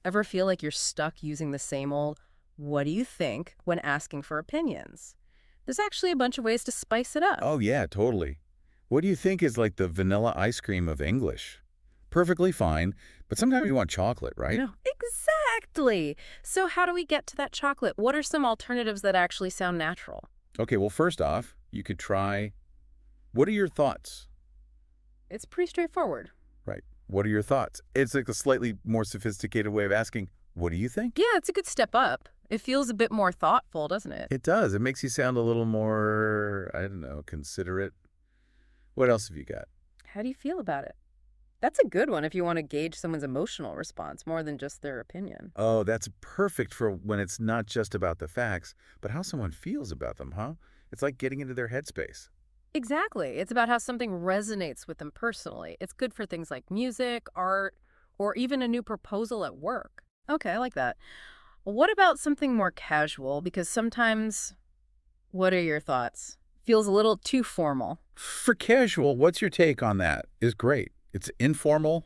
Ever feel like you're stuck using the same old, what do you think, when asking for opinions? There's actually a bunch of ways to spice it up. Oh, yeah, totally. What do you think is like the vanilla ice cream of English? Perfectly fine, but sometimes you want chocolate, right? No, exactly. So how do we get to that chocolate? What are some alternatives that actually sound natural? Okay, well, first off, you could try, what are your thoughts? It's pretty straightforward. Right. What are your thoughts? It's like a slightly more sophisticated way of asking, what do you think? Yeah, it's a good step up. It feels a bit more thoughtful, doesn't it? It does. It makes you sound a little more, I don't know, considerate. What else have you got? How do you feel about it? That's a good one if you want to gauge someone's emotional response more than just their opinion. Oh, that's perfect for when it's not just about the facts, but how someone feels about them, huh? It's like getting into their headspace. Exactly. It's about how something resonates with them personally. It's good for things like music, art, or even a new proposal at work. Okay, I like that. What about something more casual? Because sometimes, what are your thoughts? Feels a little too formal. For casual, what's your take on that? Is great. It's informal,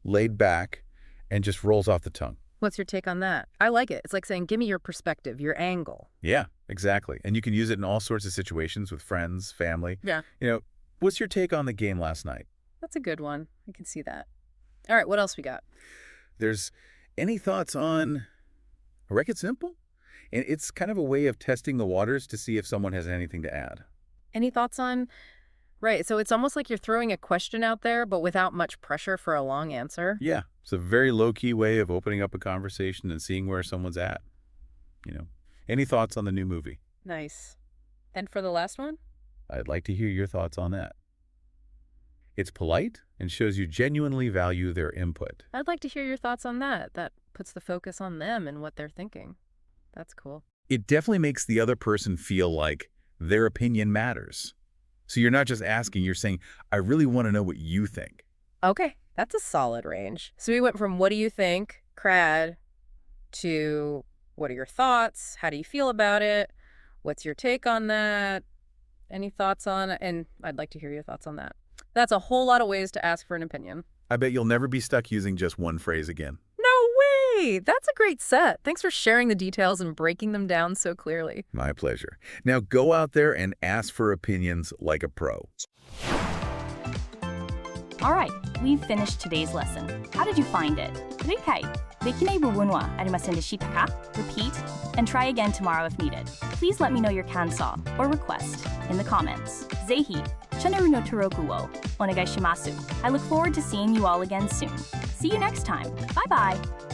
laid back, and just rolls off the tongue. What's your take on that? I like it. It's like saying, give me your perspective, your angle. Yeah, exactly. And you can use it in all sorts of situations with friends, family. Yeah. What's your take on the game last night? That's a good one. I can see that. All right, what else we got? There's any thoughts on, I reckon it's simple. And it's kind of a way of testing the waters to see if someone has anything to add. Any thoughts on... Right, so it's almost like you're throwing a question out there, but without much pressure for a long answer. Yeah, it's a very low-key way of opening up a conversation and seeing where someone's at. Any thoughts on the new movie? Nice. And for the last one? I'd like to hear your thoughts on that. It's polite and shows you genuinely value their input. I'd like to hear your thoughts on that. That puts the focus on them and what they're thinking. That's cool. It definitely makes the other person feel like their opinion matters. So you're not just asking, you're saying, I really want to know what you think. Okay, that's a solid range. So we went from what do you think, crad, to what are your thoughts? How do you feel about it? What's your take on that? Any thoughts on it? And I'd like to hear your thoughts on that. That's a whole lot of ways to ask for an opinion. I bet you'll never be stuck using just one phrase again. No way! That's a great set. Thanks for sharing the details and breaking them down so clearly. My pleasure. Now go out there and ask for opinions like a pro. All right, we've finished today's lesson. How did you find it? 理解できない部分はありませんでしたか? Repeat and try again tomorrow if needed. Please let me know your感想 or request in the comments. ぜひチャンネルの登録をお願いします. I look forward to seeing you all again soon. See you next time. Bye bye.